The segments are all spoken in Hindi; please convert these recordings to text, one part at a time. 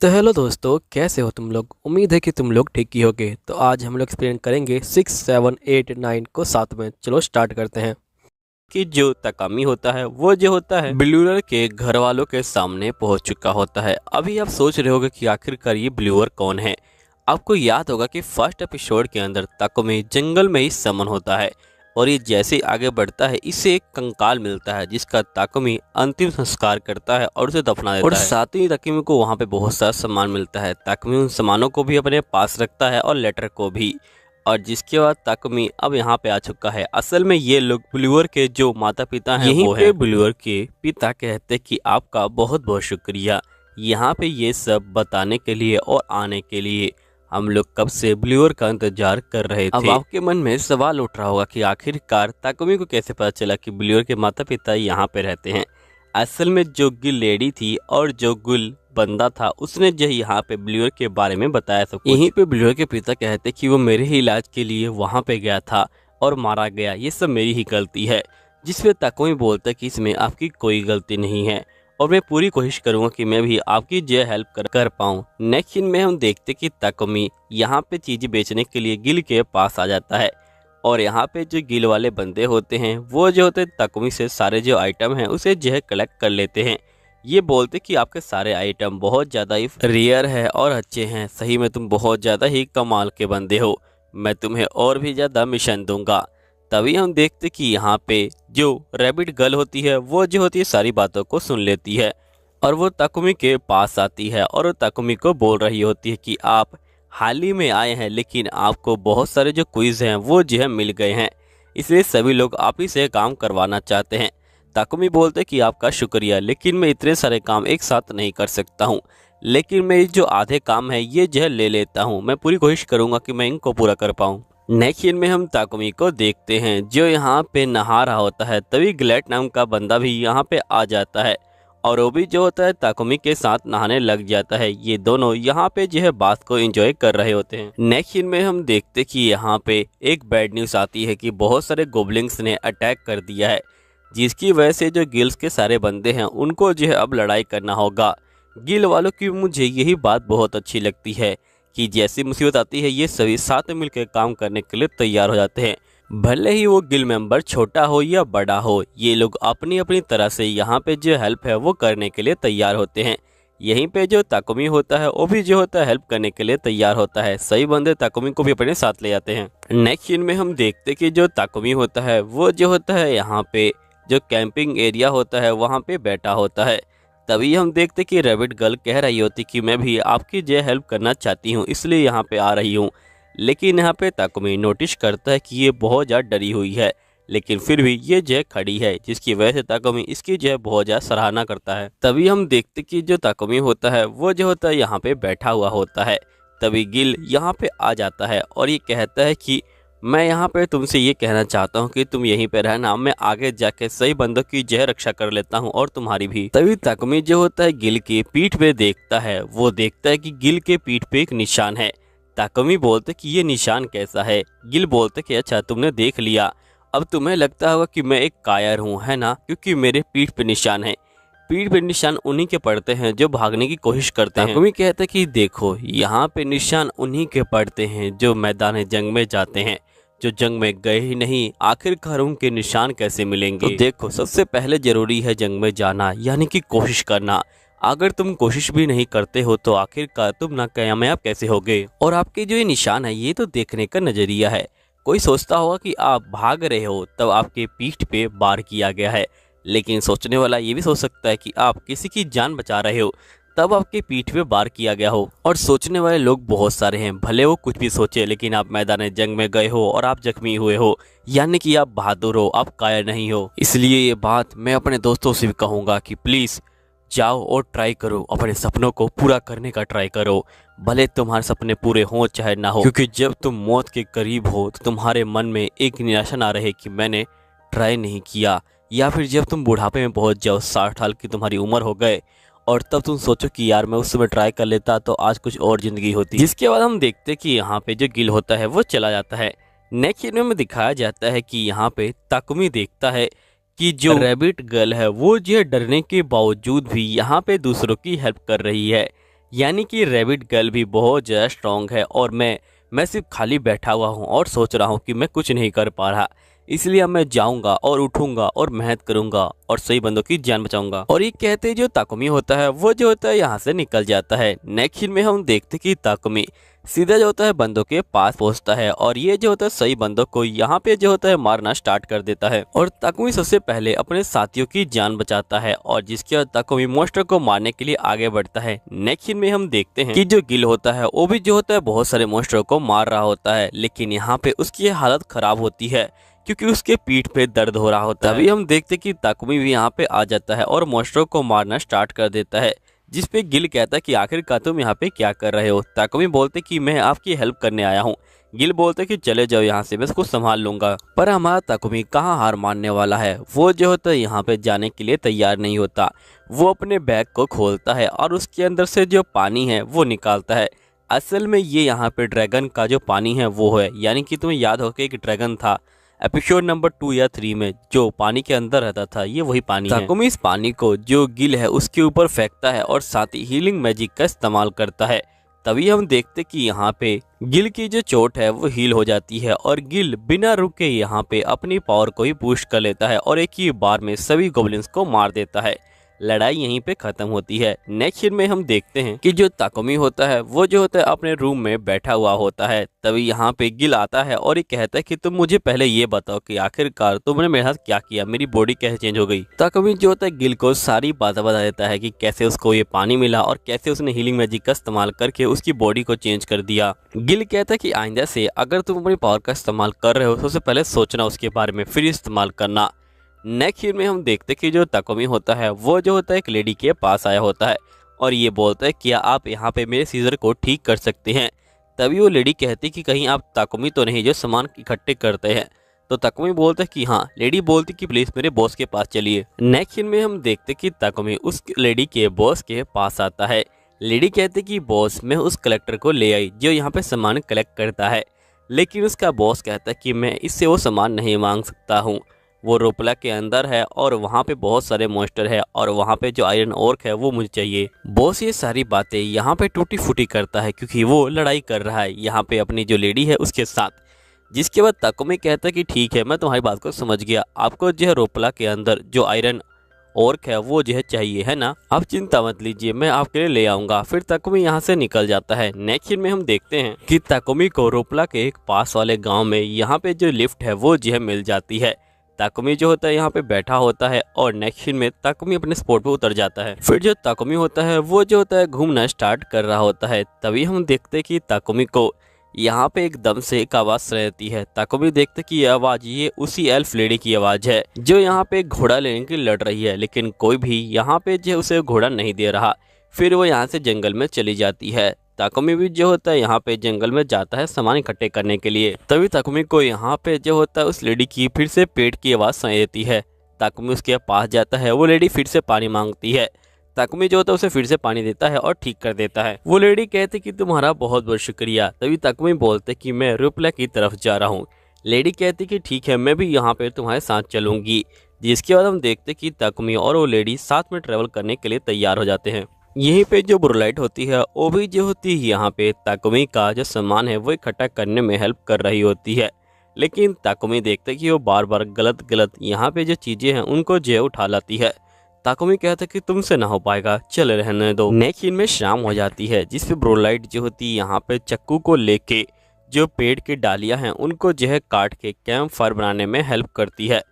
तो हेलो दोस्तों, कैसे हो तुम लोग। उम्मीद है कि तुम लोग ठीक ही होगे। तो आज हम लोग एक्सप्लेन करेंगे 6, 7, 8, 9 को साथ में। चलो स्टार्ट करते हैं। कि जो तकामी होता है वो जो होता है ब्लूअर के घर वालों के सामने पहुंच चुका होता है। अभी आप सोच रहे होगे कि आखिरकार ये ब्लूअर कौन है। आपको याद होगा कि फर्स्ट एपिसोड के अंदर तकुमी जंगल में ही समन होता है और ये जैसे ही आगे बढ़ता है इसे एक कंकाल मिलता है जिसका ताकुमी अंतिम संस्कार करता है और उसे दफना देता है। और साथ ही ताकुमी को वहाँ पे बहुत सारा सामान मिलता है। ताकुमी उन सामानों को भी अपने पास रखता है और लेटर को भी। और जिसके बाद ताकुमी अब यहाँ पे आ चुका है। असल में ये लोग ब्लूअर के जो माता पिता हैं यहीं पे ब्लूअर के पिता कहते कि आपका बहुत बहुत शुक्रिया यहाँ पे ये सब बताने के लिए और आने के लिए। हम लोग कब से ब्लूअर का इंतजार कर रहे थे। अब आपके मन में सवाल उठ रहा होगा कि आखिरकार ताकुमी को कैसे पता चला कि ब्लूअर के माता पिता यहाँ पे रहते हैं। असल में जो गिल लेडी थी और जो गुल बंदा था उसने जो यहाँ पे ब्लूअर के बारे में बताया सब कुछ। यहीं पे ब्लूअर के पिता कहते कि वो मेरे ही इलाज के लिए वहाँ पे गया था और मारा गया, ये सब मेरी ही गलती है। जिसपे ताकुमी बोलता कि इसमें आपकी कोई गलती नहीं है और मैं पूरी कोशिश करूंगा कि मैं भी आपकी जो हेल्प कर पाऊँ। नेक्स्ट सीन में हम देखते कि ताकुमी यहाँ पे चीजें बेचने के लिए गिल के पास आ जाता है और यहाँ पे जो गिल वाले बंदे होते हैं वो जो होते हैं ताकुमी से सारे जो आइटम हैं उसे जो है कलेक्ट कर लेते हैं। ये बोलते कि आपके सारे आइटम बहुत ज़्यादा ही रेयर है और अच्छे हैं। सही में तुम बहुत ज़्यादा ही कमाल के बंदे हो, मैं तुम्हें और भी ज़्यादा मिशन दूंगा। तभी हम देखते कि यहाँ पे जो रैबिट गर्ल होती है वो जो होती है सारी बातों को सुन लेती है और वो ताकुमी के पास आती है और वो ताकुमी को बोल रही होती है कि आप हाल ही में आए हैं लेकिन आपको बहुत सारे जो क्विज हैं वो जो है मिल गए हैं, इसलिए सभी लोग आप ही से काम करवाना चाहते हैं। ताकुमी बोलते कि आपका शुक्रिया, लेकिन मैं इतने सारे काम एक साथ नहीं कर सकता हूँ, लेकिन मैं जो आधे काम है ये जो है ले लेता हूँ। मैं पूरी कोशिश करूँगा कि मैं इनको पूरा कर पाऊँ। नेक्स्ट सीन में हम ताकुमी को देखते हैं जो यहाँ पे नहा रहा होता है। तभी ग्लैट नाम का बंदा भी यहाँ पे आ जाता है और वो भी जो होता है ताकुमी के साथ नहाने लग जाता है। ये दोनों यहाँ पे जो है बात को एंजॉय कर रहे होते हैं। नेक्स्ट सीन में हम देखते कि यहाँ पे एक बैड न्यूज़ आती है कि बहुत सारे गोबलिंग्स ने अटैक कर दिया है, जिसकी वजह से जो गिल्स के सारे बंदे हैं उनको जो है अब लड़ाई करना होगा। गिल वालों की मुझे यही बात बहुत अच्छी लगती है कि जैसी मुसीबत आती है ये सभी साथ में मिलकर काम करने के लिए तैयार हो जाते हैं। भले ही वो गिल मेंबर छोटा हो या बड़ा हो, ये लोग अपनी अपनी तरह से यहाँ पे जो हेल्प है वो करने के लिए तैयार होते हैं। यहीं पे जो ताकुमी होता है वो भी जो होता है हेल्प करने के लिए तैयार होता है। सही बंदे ताकुमी को भी अपने साथ ले जाते हैं। नेक्स्ट सीन में हम देखते कि जो ताकुमी होता है वो जो होता है यहाँ पे जो कैंपिंग एरिया होता है वहाँ पे बैठा होता है। तभी हम देखते कि रैबिट गर्ल कह रही होती कि मैं भी आपकी जो हेल्प करना चाहती हूँ इसलिए यहाँ पे आ रही हूँ। लेकिन यहाँ पे ताकुमी नोटिस करता है कि ये बहुत ज़्यादा डरी हुई है, लेकिन फिर भी ये जो खड़ी है, जिसकी वजह से ताकुमी इसकी जो है बहुत ज़्यादा सराहना करता है। तभी हम देखते कि जो ताकुमी होता है वो जो होता है यहाँ पे बैठा हुआ होता है। तभी गिल यहाँ पे आ जाता है और ये कहता है कि मैं यहाँ पे तुमसे ये कहना चाहता हूँ कि तुम यहीं पे रहना, मैं आगे जाके सही बंदों की जय रक्षा कर लेता हूँ और तुम्हारी भी। तभी ताकुमी जो होता है गिल की पीठ पे देखता है, वो देखता है कि गिल के पीठ पे एक निशान है। ताकुमी बोलते कि ये निशान कैसा है। गिल बोलते कि अच्छा तुमने देख लिया, अब तुम्हें लगता होगा कि मैं एक कायर हूँ, है ना, क्योंकि मेरे पीठ पे निशान है। पीठ पे निशान उन्हीं के पड़ते हैं जो भागने की कोशिश करते हैं। ताकुमी कहते कि देखो यहाँ पे निशान उन्हीं के पड़ते हैं जो मैदान जंग में जाते हैं, जो जंग में गए ही नहीं, आखिरकार उनके निशान कैसे मिलेंगे। तो देखो सबसे पहले जरूरी है जंग में जाना, यानी कि कोशिश करना। अगर तुम कोशिश भी नहीं करते हो तो आखिरकार तुम नाकामयाब कैसे होगे। और आपके जो ये निशान है ये तो देखने का नजरिया है। कोई सोचता होगा कि आप भाग रहे हो तब आपके पीठ पे वार किया गया है, लेकिन सोचने वाला ये भी सोच सकता है कि आप किसी की जान बचा रहे हो तब आपके पीठ पे वार किया गया हो। और सोचने वाले लोग बहुत सारे हैं, भले वो कुछ भी सोचे, लेकिन आप मैदान जंग में गए हो और आप जख्मी हुए हो, यानी कि आप बहादुर हो, आप कायर नहीं हो। इसलिए ये बात मैं अपने दोस्तों से भी कहूँगा कि प्लीज़ जाओ और ट्राई करो, अपने सपनों को पूरा करने का ट्राई करो, भले तुम्हारे सपने पूरे हों चाहे ना हो। क्योंकि जब तुम मौत के करीब हो तो तुम्हारे मन में एक निराशा ना रहे कि मैंने ट्राई नहीं किया, या फिर जब तुम बुढ़ापे में पहुंच जाओ, 60 साल की तुम्हारी उम्र हो गए और तब तुम सोचो कि यार मैं उस समय ट्राई कर लेता तो आज कुछ और जिंदगी होती। जिसके बाद हम देखते कि यहाँ पे जो गिल होता है वो चला जाता है। नेक्स्ट सीन में दिखाया जाता है कि यहाँ पे ताकुमी देखता है कि जो रैबिट गर्ल है वो जो डरने के बावजूद भी यहाँ पे दूसरों की हेल्प कर रही है। यानी कि रैबिट गर्ल भी बहुत ज़्यादा स्ट्रांग है और मैं सिर्फ खाली बैठा हुआ हूँ और सोच रहा हूँ कि मैं कुछ नहीं कर पा रहा। इसलिए अब मैं जाऊंगा और उठूंगा और मेहनत करूंगा और सही बंदों की जान बचाऊंगा। और ये कहते जो ताकुमी होता है वो जो होता है यहाँ से निकल जाता है। नेक्स्ट सीन में हम देखते कि ताकुमी सीधा जो होता है बंदों के पास पहुंचता है और ये जो होता है सही बंदों को यहाँ पे जो होता है मारना स्टार्ट कर देता है। और ताकुमी सबसे पहले अपने साथियों की जान बचाता है और जिसके बाद ताकुमी मॉन्स्टर को मारने के लिए आगे बढ़ता है। नेक्स्ट सीन में हम देखते हैं कि जो गिल होता है वो भी जो होता है बहुत सारे मॉन्स्टरों को मार रहा होता है, लेकिन यहाँ पे उसकी हालत खराब होती है क्योंकि उसके पीठ पे दर्द हो रहा होता है। तभी हम देखते कि ताकुमी भी यहाँ पे आ जाता है और मॉन्स्टरों को मारना स्टार्ट कर देता है, जिसपे गिल कहता है कि आखिरकार तुम यहाँ पे क्या कर रहे हो। ताकुमी बोलते कि मैं आपकी हेल्प करने आया हूँ। गिल बोलते कि चले जाओ यहाँ से, मैं इसको संभाल लूंगा। पर हमारा ताकुमी कहाँ हार मानने वाला है, वो जो होता है यहाँ पे जाने के लिए तैयार नहीं होता। वो अपने बैग को खोलता है और उसके अंदर से जो पानी है वो निकालता है। असल में ये यहाँ पे ड्रैगन का जो पानी है वो है, यानी कि तुम्हें याद हो कि एक ड्रैगन था एपिसोड नंबर 2 या 3 में जो पानी के अंदर रहता था, ये वही पानी है। ताकुमी इस पानी को जो गिल है उसके ऊपर फेंकता है और साथ ही हीलिंग मैजिक का इस्तेमाल करता है। तभी हम देखते कि यहाँ पे गिल की जो चोट है वो हील हो जाती है और गिल बिना रुके यहाँ पे अपनी पावर को ही बूस्ट कर लेता है और एक ही बार में सभी गोब्लिन्स को मार देता है। लड़ाई यहीं पे खत्म होती है। नेक्स्ट सीन में हम देखते हैं कि जो ताकुमी होता है वो जो होता है अपने रूम में बैठा हुआ होता है। तभी यहाँ पे गिल आता है और ये कहता है कि तुम मुझे पहले ये बताओ कि आखिरकार तुमने मेरे साथ क्या किया, मेरी बॉडी कैसे चेंज हो गई। ताकुमी जो होता है गिल को सारी बातें बता देता है कि कैसे उसको ये पानी मिला और कैसे उसने हीलिंग मैजिक का इस्तेमाल करके उसकी बॉडी को चेंज कर दिया। गिल कहता है कि आइंदा से अगर तुम अपनी पावर का इस्तेमाल कर रहे हो तो सबसे पहले सोचना उसके बारे में, फिर इस्तेमाल करना। नेक्स्ट सीन में हम देखते कि जो ताकुमी होता है वो जो होता है एक लेडी के पास आया होता है और ये बोलता है क्या आप यहाँ पे मेरे सीजर को ठीक कर सकते हैं। तभी वो लेडी कहती कि कहीं आप ताकुमी तो नहीं जो सामान इकट्ठे करते हैं। तो ताकुमी बोलता है कि हाँ। लेडी बोलती कि प्लीज मेरे बॉस के पास चलिए। नेक्स्ट सीन में हम देखते कि ताकुमी उस लेडी के बॉस के पास आता है। लेडी कहती कि बॉस मैं उस कलेक्टर को ले आई जो यहाँ पे सामान कलेक्ट करता है, लेकिन उसका बॉस कहता है कि मैं इससे वो सामान नहीं मांग सकता हूँ। वो रोपला के अंदर है और वहाँ पे बहुत सारे मॉन्स्टर है और वहाँ पे जो आयरन ओर्क है वो मुझे चाहिए। बॉस ये सारी बातें यहाँ पे टूटी फूटी करता है क्योंकि वो लड़ाई कर रहा है यहाँ पे अपनी जो लेडी है उसके साथ। जिसके बाद ताकुमी कहता है कि ठीक है मैं तुम्हारी बात को समझ गया, आपको जो है रोपला के अंदर जो आयरन ओर्क है वो जो है चाहिए है ना, आप चिंता मत लीजिए मैं आपके लिए ले आऊंगा। फिर ताकुमी यहाँ से निकल जाता है। नेक्स्ट सीन में हम देखते हैं कि ताकुमी को रोपला के एक पास वाले गाँव में यहाँ पे जो लिफ्ट है वो जो है मिल जाती है। ताकुमी जो होता है यहाँ पे बैठा होता है और नेक्स्ट सीन में ताकुमी अपने स्पॉट पे उतर जाता है। फिर जो ताकुमी होता है वो जो होता है घूमना स्टार्ट कर रहा होता है। तभी हम देखते हैं कि ताकुमी को यहाँ पे एकदम से एक आवाज़ रहती है। ताकुमी देखते कि ये आवाज़ ये उसी एल्फ लेडी की आवाज़ है जो यहाँ पे घोड़ा लेने के लिए लड़ रही है, लेकिन कोई भी यहाँ पे जो उसे घोड़ा नहीं दे रहा। फिर वो यहाँ से जंगल में चली जाती है। ताकुमी भी जो होता है यहाँ पे जंगल में जाता है सामान इकट्ठे करने के लिए। तभी ताकुमी को यहाँ पे जो होता है उस लेडी की फिर से पेट की आवाज़ सुनाई देती है। ताकुमी उसके पास जाता है, वो लेडी फिर से पानी मांगती है। ताकुमी जो होता है उसे फिर से पानी देता है और ठीक कर देता है। वो लेडी कहती कि तुम्हारा बहुत बहुत शुक्रिया। तभी ताकुमी बोलते कि मैं रुपला की तरफ जा रहा हूँ। लेडी कहती कि ठीक है मैं भी यहाँ पे तुम्हारे साथ चलूंगी। जिसके बाद हम देखते कि ताकुमी और वो लेडी साथ में ट्रेवल करने के लिए तैयार हो जाते हैं। यहीं पे जो ब्रोलाइट होती है वो भी जो होती है यहाँ पे ताकुमी का जो सामान है वो इकट्ठा करने में हेल्प कर रही होती है, लेकिन ताकुमी देखते कि वो बार बार गलत यहाँ पे जो चीजें हैं उनको जो उठा लाती है। ताकुमी कहता है कि तुमसे ना हो पाएगा, चल रहने दो। नेक्स्ट सीन में शाम हो जाती है जिसपे ब्रोलाइट जो होती है यहाँ पे चक्कू को लेके जो पेड़ की डालियां हैं उनको जो है काट के कैंप फायर बनाने में हेल्प करती है।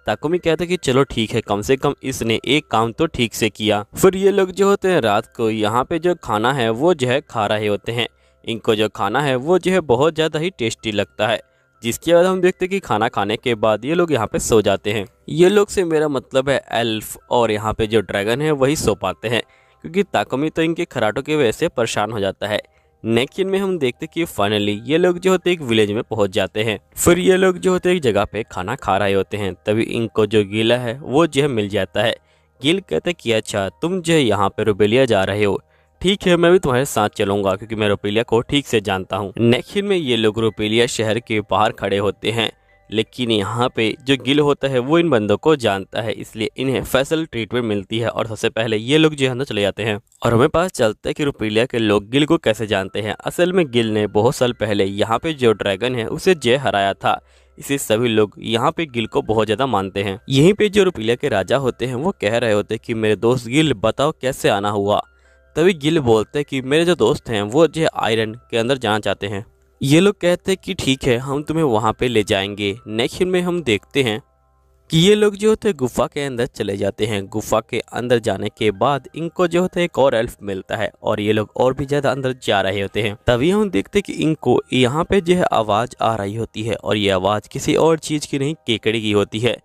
ताकुमी कहता है कि चलो ठीक है, कम से कम इसने एक काम तो ठीक से किया। फिर ये लोग जो होते हैं रात को यहाँ पे जो खाना है वो जो है खा रहे होते हैं। इनको जो खाना है वो जो है बहुत ज़्यादा ही टेस्टी लगता है। जिसके बाद हम देखते हैं कि खाना खाने के बाद ये लोग यहाँ पे सो जाते हैं। ये लोग से मेरा मतलब है एल्फ और यहाँ पे जो ड्रैगन है वही सो पाते हैं, क्योंकि ताकुमी तो इनके खराटों की वजह से परेशान हो जाता है। नेक्स्ट सीन में हम देखते कि फाइनली ये लोग जो होते एक विलेज में पहुंच जाते हैं। फिर ये लोग जो होते एक जगह पे खाना खा रहे होते हैं। तभी इनको जो गिला है वो जो है मिल जाता है। गिल कहते कि अच्छा तुम जो है यहाँ पे रुपेलिया जा रहे हो, ठीक है मैं भी तुम्हारे साथ चलूंगा क्योंकि मैं रुपेलिया को ठीक से जानता हूँ। नेक्स्ट सीन में ये लोग रुपेलिया शहर के बाहर खड़े होते हैं। लेकिन यहाँ पे जो गिल होता है वो इन बंदों को जानता है, इसलिए इन्हें स्पेशल ट्रीटमेंट मिलती है और सबसे पहले ये लोग जो है अंदर चले जाते हैं। और हमें पास चलता है कि रुपीलिया के लोग गिल को कैसे जानते हैं। असल में गिल ने बहुत साल पहले यहाँ पे जो ड्रैगन है उसे जय हराया था, इसे सभी लोग यहाँ पे गिल को बहुत ज़्यादा मानते हैं। यहीं पे जो रुपीलिया के राजा होते हैं वो कह रहे होते हैं कि मेरे दोस्त गिल बताओ कैसे आना हुआ। तभी गिल बोलते हैं कि मेरे जो दोस्त हैं वो जो आयरन के अंदर जाना चाहते हैं। ये लोग कहते हैं कि ठीक है हम तुम्हें वहाँ पे ले जाएंगे। नेक्स्ट में हम देखते हैं कि ये लोग जो होते हैं गुफा के अंदर चले जाते हैं। गुफा के अंदर जाने के बाद इनको जो होता है एक और एल्फ मिलता है और ये लोग और भी ज़्यादा अंदर जा रहे होते हैं। तभी हम देखते हैं कि इनको यहाँ पे जो है आवाज़ आ रही होती है और ये आवाज़ किसी और चीज़ की नहीं, केकड़े की होती है।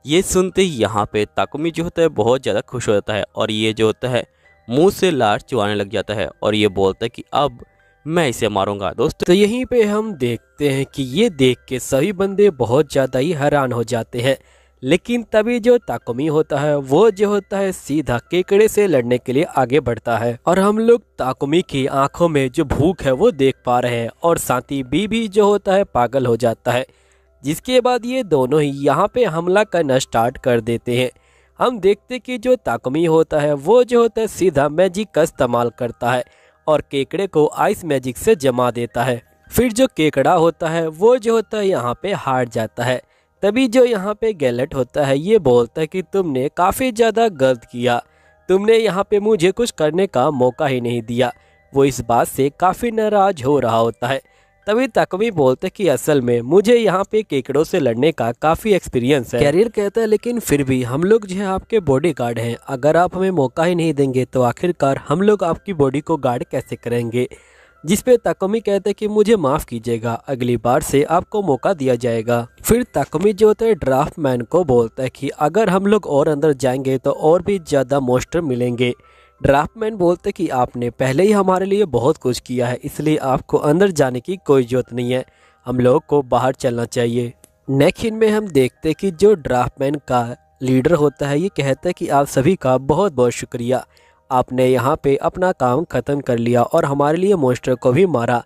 ये सुनते ही यहाँ पे ताकुमी जो होता है बहुत ज़्यादा खुश होता है और ये जो होता है मुंह से लार चुआने लग जाता है और ये बोलता है कि अब मैं इसे मारूंगा दोस्तों। तो यहीं पे हम देखते हैं कि ये देख के सभी बंदे बहुत ज़्यादा ही हैरान हो जाते हैं। लेकिन तभी जो ताकुमी होता है वो जो होता है सीधा केकड़े से लड़ने के लिए आगे बढ़ता है और हम लोग ताकुमी की आंखों में जो भूख है वो देख पा रहे हैं और साथ ही बीबी जो होता है पागल हो जाता है। जिसके बाद ये दोनों ही यहाँ पे हमला करना स्टार्ट कर देते हैं। हम देखते कि जो ताकुमी होता है वो जो होता है सीधा मैजिक का इस्तेमाल करता है और केकड़े को आइस मैजिक से जमा देता है। फिर जो केकड़ा होता है वो जो होता है यहाँ पे हार जाता है। तभी जो यहाँ पे गैलेट होता है ये बोलता है कि तुमने काफ़ी ज़्यादा गलत किया, तुमने यहाँ पे मुझे कुछ करने का मौका ही नहीं दिया। वो इस बात से काफ़ी नाराज हो रहा होता है। तभी ताकुमी बोलते कि असल में मुझे यहाँ पे केकड़ों से लड़ने का काफ़ी एक्सपीरियंस है। कैरियर कहता है लेकिन फिर भी हम लोग जो है आपके बॉडी गार्ड हैं, अगर आप हमें मौका ही नहीं देंगे तो आखिरकार हम लोग आपकी बॉडी को गार्ड कैसे करेंगे। जिस पे ताकुमी कहते हैं कि मुझे माफ़ कीजिएगा, अगली बार से आपको मौका दिया जाएगा। फिर ताकुमी जो होता है ड्राफ्ट मैन को बोलता है कि अगर हम लोग और अंदर जाएंगे तो और भी ज़्यादा मॉन्स्टर मिलेंगे। ड्राफ्टमैन बोलते कि आपने पहले ही हमारे लिए बहुत कुछ किया है, इसलिए आपको अंदर जाने की कोई ज़रूरत नहीं है, हम लोगों को बाहर चलना चाहिए। नेक्स्ट में हम देखते कि जो ड्राफ्टमैन का लीडर होता है ये कहता है कि आप सभी का बहुत बहुत शुक्रिया, आपने यहाँ पे अपना काम ख़त्म कर लिया और हमारे लिए मॉन्स्टर को भी मारा।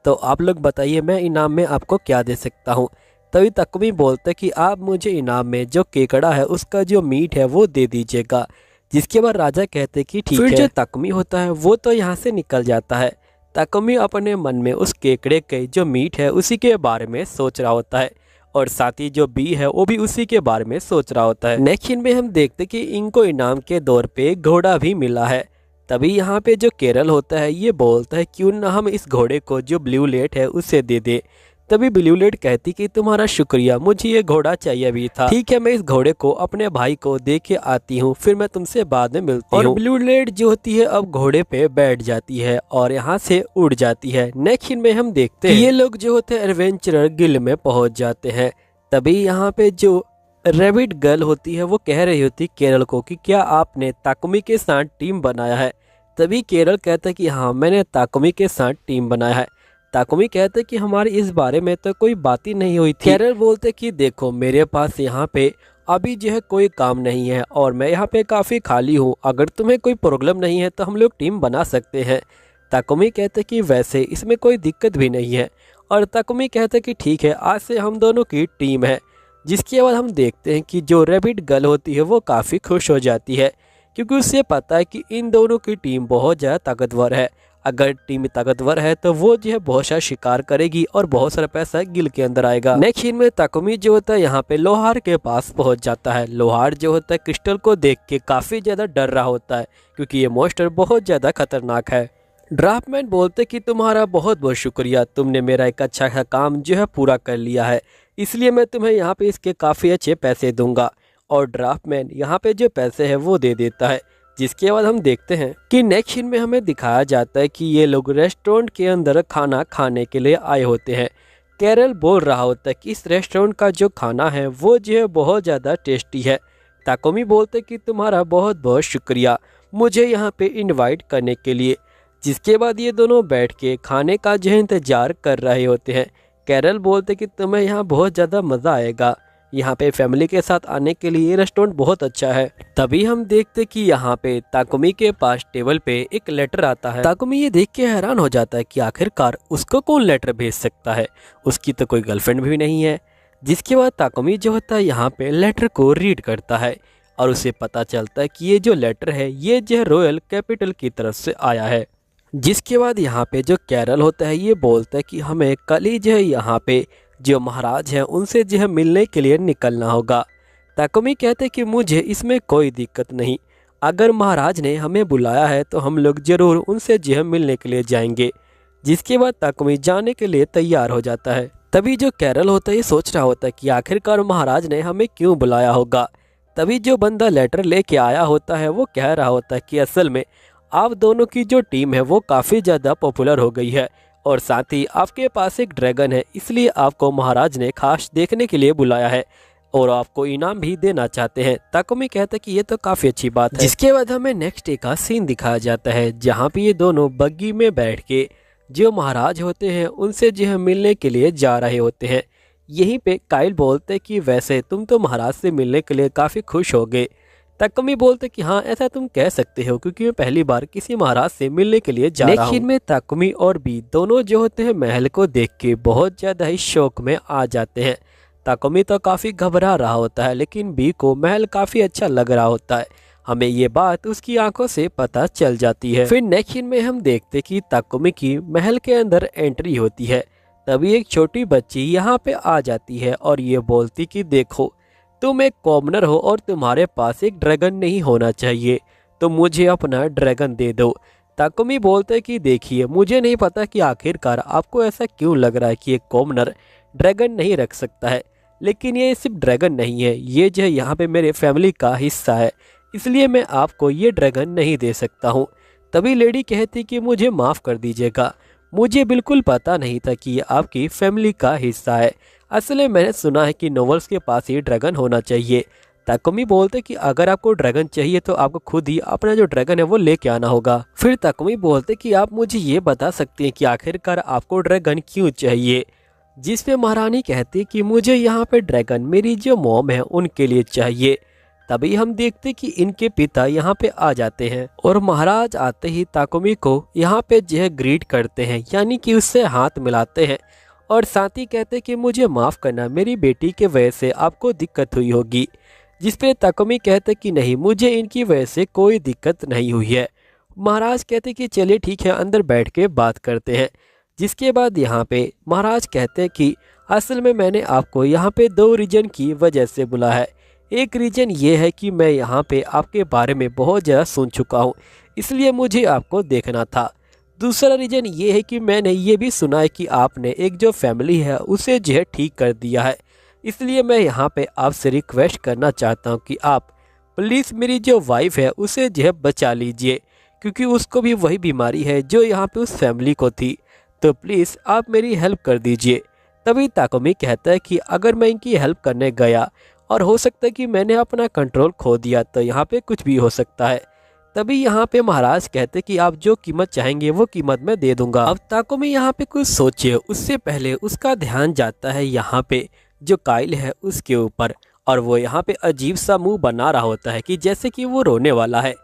तो आप लोग बताइए मैं इनाम में आपको क्या दे सकता हूँ। तभी ताकुमी बोलते कि आप मुझे इनाम में जो केकड़ा है उसका जो मीट है वो दे दीजिएगा। जिसके बाद राजा कहते कि ठीक है। फिर जो ताकुमी होता है वो तो यहाँ से निकल जाता है। ताकुमी अपने मन में उस केकड़े के जो मीट है उसी के बारे में सोच रहा होता है और साथ ही जो बी है वो भी उसी के बारे में सोच रहा होता है। नेक्स्ट में हम देखते कि इनको इनाम के दौर पे घोड़ा भी मिला है। तभी यहाँ पे जो केरल होता है ये बोलता है क्यों ना हम इस घोड़े को जो ब्लू लेट है उसे दे दे। तभी ब्लू लेट कहती कि तुम्हारा शुक्रिया, मुझे ये घोड़ा चाहिए भी था। ठीक है मैं इस घोड़े को अपने भाई को दे के आती हूँ, फिर मैं तुमसे बाद में मिलती हूँ। और ब्लू लेट जो होती है अब घोड़े पे बैठ जाती है और यहाँ से उड़ जाती है। नेक्स्ट में हम देखते हैं ये लोग जो होते हैं एडवेंचरर गिल्ड में पहुँच जाते हैं। तभी यहाँ पे जो रेबिट गर्ल होती है वो कह रही होती केरल को कि क्या आपने ताकुमी के साथ टीम बनाया है। तभी केरल कहता है कि हाँ मैंने ताकुमी के साथ टीम बनाया है। ताकुमी कहते कि हमारी इस बारे में तो कोई बात ही नहीं हुई थी। केरल बोलते कि देखो मेरे पास यहाँ पे अभी जो है कोई काम नहीं है और मैं यहाँ पे काफ़ी खाली हूँ, अगर तुम्हें कोई प्रॉब्लम नहीं है तो हम लोग टीम बना सकते हैं। ताकुमी कहते कि वैसे इसमें कोई दिक्कत भी नहीं है और ताकुमी कहते कि ठीक है आज से हम दोनों की टीम है। जिसके बाद हम देखते हैं कि जो रेबिट गर्ल होती है वो काफ़ी खुश हो जाती है क्योंकि उसे पता है कि इन दोनों की टीम बहुत ज़्यादा ताकतवर है। अगर टीम ताकतवर है तो वो जो है बहुत सारा शिकार करेगी और बहुत सारा पैसा गिल के अंदर आएगा। नेक्स्ट सीन में ताकुमी जो होता है यहाँ पे लोहार के पास पहुँच जाता है। लोहार जो होता है क्रिस्टल को देख के काफ़ी ज़्यादा डर रहा होता है क्योंकि ये मॉन्स्टर बहुत ज़्यादा खतरनाक है। ड्राफ्टमैन बोलते कि तुम्हारा बहुत बहुत शुक्रिया, तुमने मेरा एक अच्छा सा काम जो है पूरा कर लिया है, इसलिए मैं तुम्हें यहाँ पे इसके काफ़ी अच्छे पैसे दूंगा। और ड्राफ्टमैन यहाँ पे जो पैसे है वो दे देता है। जिसके बाद हम देखते हैं कि नेक्स्ट सीन में हमें दिखाया जाता है कि ये लोग रेस्टोरेंट के अंदर खाना खाने के लिए आए होते हैं। कैरल बोल रहा होता है कि इस रेस्टोरेंट का जो खाना है वो जो है बहुत ज़्यादा टेस्टी है। ताकुमी बोलते कि तुम्हारा बहुत बहुत शुक्रिया मुझे यहाँ पे इनवाइट करने के लिए। जिसके बाद ये दोनों बैठ के खाने का जो है इंतजार कर रहे होते हैं। कैरल बोलते कि तुम्हें यहाँ बहुत ज़्यादा मज़ा आएगा, यहाँ पे फैमिली के साथ आने के लिए ये रेस्टोरेंट बहुत अच्छा है। तभी हम देखते कि यहाँ पे ताकुमी के पास टेबल पे एक लेटर आता है। ताकुमी ये देख के हैरान हो जाता है कि आखिरकार उसको कौन लेटर भेज सकता है, उसकी तो कोई गर्लफ्रेंड भी नहीं है। जिसके बाद ताकुमी जो होता है यहाँ पे लेटर को रीड करता है और उसे पता चलता है कि ये जो लेटर है ये जो रॉयल कैपिटल की तरफ से आया है। जिसके बाद यहाँ पे जो कैरल होता है ये बोलता है कि हमें कल ही जो है यहाँ पे जो महाराज हैं उनसे जो है मिलने के लिए निकलना होगा। ताकुमी कहते कि मुझे इसमें कोई दिक्कत नहीं, अगर महाराज ने हमें बुलाया है तो हम लोग ज़रूर उनसे जो है मिलने के लिए जाएंगे। जिसके बाद ताकुमी जाने के लिए तैयार हो जाता है। तभी जो कैरल होता है ये सोच रहा होता है कि आखिरकार महाराज ने हमें क्यों बुलाया होगा। तभी जो बंदा लेटर लेके आया होता है वो कह रहा होता है कि असल में आप दोनों की जो टीम है वो काफ़ी ज़्यादा पॉपुलर हो गई है और साथ ही आपके पास एक ड्रैगन है, इसलिए आपको महाराज ने खास देखने के लिए बुलाया है और आपको इनाम भी देना चाहते हैं। ताकुमी कहता है कि ये तो काफ़ी अच्छी बात है। जिसके बाद हमें नेक्स्ट डे का सीन दिखाया जाता है जहाँ पे ये दोनों बग्गी में बैठ के जो महाराज होते हैं उनसे जो है मिलने के लिए जा रहे होते हैं। यहीं पे काइल बोलते कि वैसे तुम तो महाराज से मिलने के लिए काफ़ी खुश हो गए। ताकुमी बोलते कि हाँ ऐसा तुम कह सकते हो क्योंकि मैं पहली बार किसी महाराज से मिलने के लिए जा रहा हूँ। लेकिन में ताकुमी और बी दोनों जो होते हैं महल को देख के बहुत ज़्यादा ही शौक में आ जाते हैं। ताकुमी तो काफ़ी घबरा रहा होता है लेकिन बी को महल काफ़ी अच्छा लग रहा होता है। हमें ये बात उसकी आंखों से पता चल जाती है। फिर नेक्स्ट सीन में हम देखते कि ताकुमी की महल के अंदर एंट्री होती है। तभी एक छोटी बच्ची यहाँ पे आ जाती है और ये बोलती कि देखो तुम एक कॉमनर हो और तुम्हारे पास एक ड्रैगन नहीं होना चाहिए, तो मुझे अपना ड्रैगन दे दो। ताकुमी बोलते कि देखिए मुझे नहीं पता कि आखिरकार आपको ऐसा क्यों लग रहा है कि एक कॉमनर ड्रैगन नहीं रख सकता है, लेकिन ये सिर्फ ड्रैगन नहीं है, ये जो है यहाँ पे मेरे फैमिली का हिस्सा है, इसलिए मैं आपको ये ड्रैगन नहीं दे सकता हूँ। तभी लेडी कहती कि मुझे माफ़ कर दीजिएगा, मुझे बिल्कुल पता नहीं था कि ये आपकी फैमिली का हिस्सा है। असल में मैंने सुना है कि नोवेल्स के पास ही ड्रैगन होना चाहिए। ताकुमी बोलते कि अगर आपको ड्रैगन चाहिए तो आपको खुद ही अपना जो ड्रैगन है वो लेके आना होगा। फिर ताकुमी बोलते कि आप मुझे ये बता सकते हैं कि आखिरकार आपको ड्रैगन क्यों चाहिए। जिस पे महारानी कहती कि मुझे यहाँ पे ड्रैगन मेरी जो मॉम है उनके लिए चाहिए। तभी हम देखते कि इनके पिता यहाँ पे आ जाते हैं और महाराज आते ही ताकुमी को यहाँ पे जो है ग्रीट करते हैं, यानी कि उससे हाथ मिलाते हैं और साथ ही कहते कि मुझे माफ़ करना, मेरी बेटी के वजह से आपको दिक्कत हुई होगी। जिस पे ताकुमी कहते कि नहीं, मुझे इनकी वजह से कोई दिक्कत नहीं हुई है। महाराज कहते कि चलिए ठीक है अंदर बैठ के बात करते हैं। जिसके बाद यहाँ पे महाराज कहते कि असल में मैंने आपको यहाँ पे 2 रीजन की वजह से बुलाया है। एक रीज़न ये है कि मैं यहाँ पे आपके बारे में बहुत ज़्यादा सुन चुका हूँ, इसलिए मुझे आपको देखना था। दूसरा रीज़न ये है कि मैंने ये भी सुना है कि आपने एक जो फैमिली है उसे जो है ठीक कर दिया है, इसलिए मैं यहाँ पे आपसे रिक्वेस्ट करना चाहता हूँ कि आप प्लीज़ मेरी जो वाइफ है उसे जो है बचा लीजिए, क्योंकि उसको भी वही बीमारी है जो यहाँ पे उस फैमिली को थी, तो प्लीज़ आप मेरी हेल्प कर दीजिए। तभी ताकुमी कहता है कि अगर मैं इनकी हेल्प करने गया और हो सकता है कि मैंने अपना कंट्रोल खो दिया तो यहाँ पे कुछ भी हो सकता है। तभी यहाँ पे महाराज कहते कि आप जो कीमत चाहेंगे वो कीमत मैं दे दूंगा। अब ताकुमी यहाँ पे कुछ सोचे उससे पहले उसका ध्यान जाता है यहाँ पे जो काइल है उसके ऊपर, और वो यहाँ पे अजीब सा मुंह बना रहा होता है कि जैसे कि वो रोने वाला है।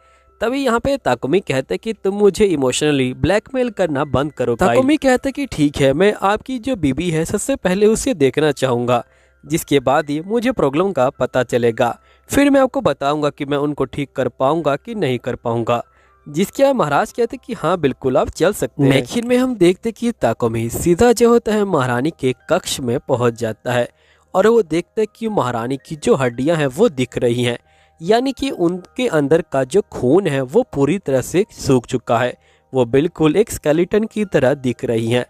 तभी यहाँ पे ताकुमी कहते कि तुम मुझे इमोशनली ब्लैकमेल करना बंद करो। ताकुमी कहते कि ठीक है, मैं आपकी जो बीबी है सबसे पहले उसे देखना चाहूँगा, जिसके बाद ही मुझे प्रॉब्लम का पता चलेगा, फिर मैं आपको बताऊंगा कि मैं उनको ठीक कर पाऊंगा कि नहीं कर पाऊंगा। जिसके महाराज कहते कि हाँ बिल्कुल आप चल सकते हैं। लेकिन में हम देखते कि ताकुमी सीधा जो होता है महारानी के कक्ष में पहुंच जाता है और वो देखते कि महारानी की जो हड्डियां हैं वो दिख रही हैं, यानी कि उनके अंदर का जो खून है वो पूरी तरह से सूख चुका है, वो बिल्कुल एक स्केलेटन की तरह दिख रही हैं।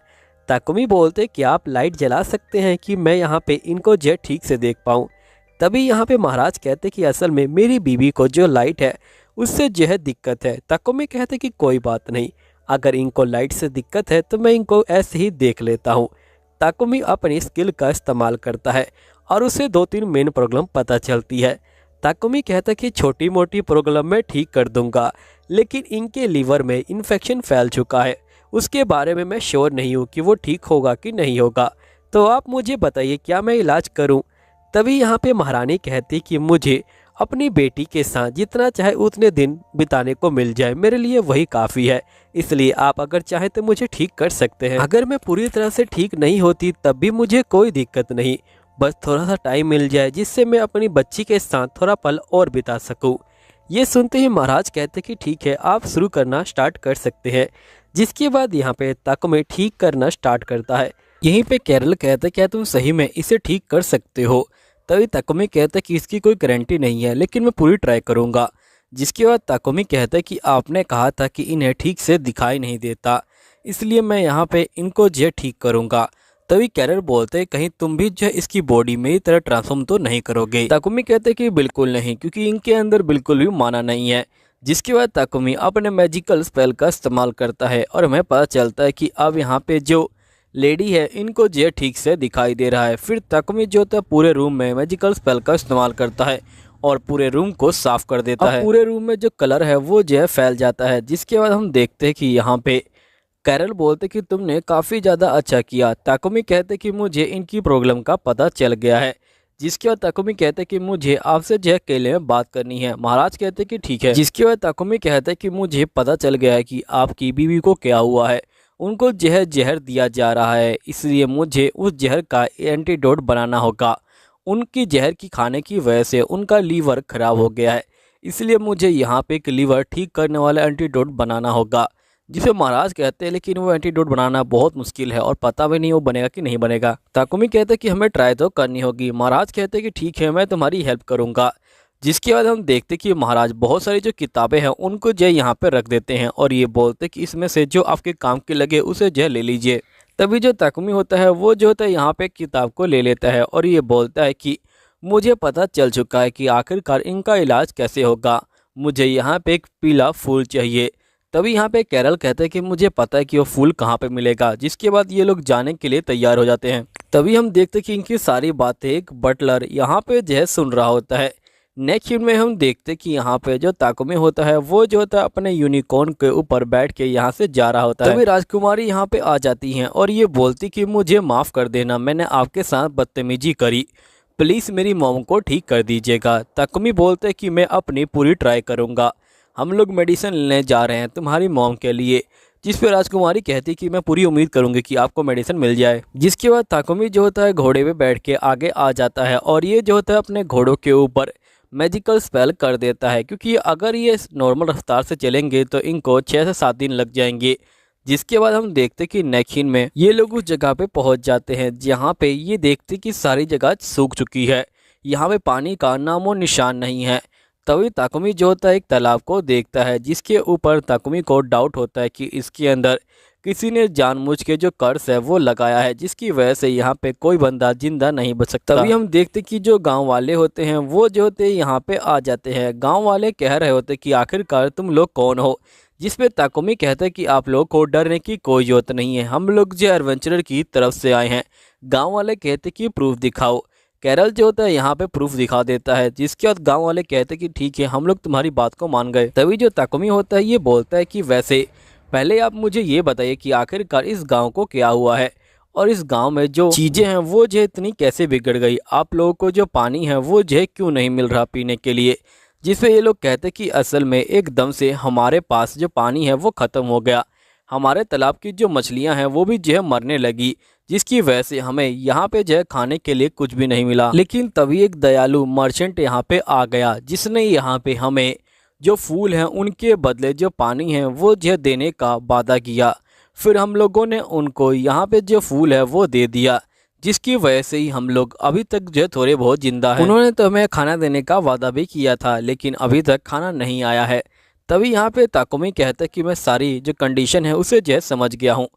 ताकुमी बोलते कि आप लाइट जला सकते हैं कि मैं यहाँ पे इनको जो ठीक से देख पाऊँ। तभी यहाँ पे महाराज कहते कि असल में मेरी बीवी को जो लाइट है उससे जो है दिक्कत है। ताकुमी कहते कि कोई बात नहीं, अगर इनको लाइट से दिक्कत है तो मैं इनको ऐसे ही देख लेता हूँ। ताकुमी अपनी स्किल का इस्तेमाल करता है और उसे 2-3 मेन प्रॉब्लम पता चलती है। ताकुमी कहता कि छोटी मोटी प्रॉब्लम मैं ठीक कर दूंगा, लेकिन इनके लीवर में इन्फेक्शन फैल चुका है, उसके बारे में मैं श्योर नहीं हूँ कि वो ठीक होगा कि नहीं होगा, तो आप मुझे बताइए क्या मैं इलाज करूँ। तभी यहाँ पे महारानी कहती कि मुझे अपनी बेटी के साथ जितना चाहे उतने दिन बिताने को मिल जाए, मेरे लिए वही काफ़ी है, इसलिए आप अगर चाहे तो मुझे ठीक कर सकते हैं। अगर मैं पूरी तरह से ठीक नहीं होती तब भी मुझे कोई दिक्कत नहीं, बस थोड़ा सा टाइम मिल जाए जिससे मैं अपनी बच्ची के साथ थोड़ा पल और बिता सकूं। ये सुनते ही महाराज कहते कि ठीक है, आप शुरू करना स्टार्ट कर सकते हैं। जिसके बाद यहाँ पे ताकुमी ठीक करना स्टार्ट करता है। यहीं पे कैरल कहते क्या तुम सही में इसे ठीक कर सकते हो? तभी ताकुमी कहता कि इसकी कोई गारंटी नहीं है, लेकिन मैं पूरी ट्राई करूँगा। जिसके बाद ताकुमी कहता कि आपने कहा था कि इन्हें ठीक से दिखाई नहीं देता, इसलिए मैं यहाँ पे इनको जो ठीक करूँगा। तभी कैरल बोलते कहीं तुम भी जो इसकी बॉडी मेरी तरह ट्रांसफॉर्म तो नहीं करोगे? ताकुमी कहते कि बिल्कुल नहीं, क्योंकि इनके अंदर बिल्कुल भी माना नहीं है। जिसके बाद ताकुमी अपने मैजिकल स्पेल का इस्तेमाल करता है और हमें पता चलता है कि अब यहाँ पे जो लेडी है इनको जो ठीक से दिखाई दे रहा है। फिर ताकुमी जो था पूरे रूम में मैजिकल स्पेल का इस्तेमाल करता है और पूरे रूम को साफ कर देता है। पूरे रूम में जो कलर है वो जो है फैल जाता है। जिसके बाद हम देखते हैं कि यहाँ पे कैरल बोलते कि तुमने काफ़ी ज़्यादा अच्छा किया। ताकुमी कहते कि मुझे इनकी प्रॉब्लम का पता चल गया है। जिसके बाद ताकुमी कहते कि मुझे आपसे जो है अकेले में बात करनी है। महाराज कहते कि ठीक है। जिसके बाद ताकुमी कहते कि मुझे पता चल गया है कि आपकी बीवी को क्या हुआ है। उनको जहर दिया जा रहा है, इसलिए मुझे उस जहर का एंटीडोट बनाना होगा। उनकी जहर की खाने की वजह से उनका लीवर खराब हो गया है, इसलिए मुझे यहाँ पे एक लीवर ठीक करने वाला एंटीडोट बनाना होगा। जिसे महाराज कहते हैं लेकिन वो एंटीडोट बनाना बहुत मुश्किल है और पता भी नहीं वो बनेगा कि नहीं बनेगा। ताकुमी कहते कि हमें ट्राई तो करनी होगी। महाराज कहते कि ठीक है, मैं तुम्हारी हेल्प करूँगा। जिसके बाद हम देखते कि महाराज बहुत सारी जो किताबें हैं उनको जो यहाँ पे रख देते हैं और ये बोलते कि इसमें से जो आपके काम की लगे उसे जो ले लीजिए। तभी जो ताकुमी होता है वो जो होता है यहाँ पे किताब को ले लेता है और ये बोलता है कि मुझे पता चल चुका है कि आखिरकार इनका इलाज कैसे होगा। मुझे यहाँ पे एक पीला फूल चाहिए। तभी यहाँ पे कैरल कहते हैं कि मुझे पता है कि वो फूल कहाँ पे मिलेगा। जिसके बाद ये लोग जाने के लिए तैयार हो जाते हैं। तभी हम देखते हैं कि इनकी सारी बातें एक बटलर यहाँ पे जो है सुन रहा होता है। नेक्स्ट सीन में हम देखते कि यहाँ पे जो ताकुमी होता है वो जो होता है अपने यूनिकॉर्न के ऊपर बैठ के यहाँ से जा रहा होता है। तभी राजकुमारी यहाँ पे आ जाती हैं और ये बोलती कि मुझे माफ़ कर देना, मैंने आपके साथ बदतमीजी करी, प्लीज़ मेरी मॉम को ठीक कर दीजिएगा। ताकुमी बोलते कि मैं अपनी पूरी ट्राई करूँगा, हम लोग मेडिसिन लेने जा रहे हैं तुम्हारी मॉम के लिए। जिस पे राजकुमारी कहती कि मैं पूरी उम्मीद करूंगी कि आपको मेडिसिन मिल जाए। जिसके बाद ताकुमी जो होता है घोड़े पे बैठ के आगे आ जाता है और ये जो होता है अपने घोड़ों के ऊपर मैजिकल स्पेल कर देता है, क्योंकि अगर ये नॉर्मल रफ्तार से चलेंगे तो इनको 6 से 7 दिन लग जाएंगे। जिसके बाद हम देखते कि नेक्स्ट सीन में ये लोग उस जगह पे पहुंच जाते हैं जहाँ पे ये देखते कि सारी जगह सूख चुकी है, यहाँ पे पानी का नामो निशान नहीं है। तभी ताकुमी जो होता है एक तालाब को देखता है जिसके ऊपर ताकुमी को डाउट होता है कि इसके अंदर किसी ने जानबूझ के जो कर्स है वो लगाया है, जिसकी वजह से यहाँ पे कोई बंदा जिंदा नहीं बच सकता। तभी हम देखते कि जो गांव वाले होते हैं वो जो होते हैं यहाँ पे आ जाते हैं। गांव वाले कह रहे होते कि आखिरकार तुम लोग कौन हो? जिस पे ताकुमी कहते हैं कि आप लोग को डरने की कोई जरूरत नहीं है, हम लोग जो एडवेंचरर की तरफ से आए हैं। गाँव वाले कहते कि प्रूफ दिखाओ। कैरल जो होता है यहाँ पे प्रूफ दिखा देता है। जिसके बाद गांव वाले कहते हैं कि ठीक है, हम लोग तुम्हारी बात को मान गए। तभी जो ताकुमी होता है ये बोलता है कि वैसे पहले आप मुझे ये बताइए कि आखिरकार इस गांव को क्या हुआ है और इस गांव में जो चीज़ें हैं वो जो इतनी कैसे बिगड़ गई। आप लोगों को जो पानी है वो जो क्यों नहीं मिल रहा पीने के लिए। जिसमें ये लोग कहते हैं कि असल में एकदम से हमारे पास जो पानी है वो ख़त्म हो गया, हमारे तालाब की जो मछलियां हैं वो भी जो है मरने लगी, जिसकी वजह से हमें यहाँ पे जो है खाने के लिए कुछ भी नहीं मिला। लेकिन तभी एक दयालु मर्चेंट यहाँ पे आ गया जिसने यहाँ पे हमें जो फूल हैं उनके बदले जो पानी है वो जो देने का वादा किया। फिर हम लोगों ने उनको यहाँ पे जो फूल है वो दे दिया, जिसकी वजह से ही हम लोग अभी तक जो थोड़े बहुत जिंदा हैं। उन्होंने तो हमें खाना देने का वादा भी किया था लेकिन अभी तक खाना नहीं आया है। तभी यहाँ पे ताकुमी कहता है कि मैं सारी जो कंडीशन है उसे जो समझ गया हूँ।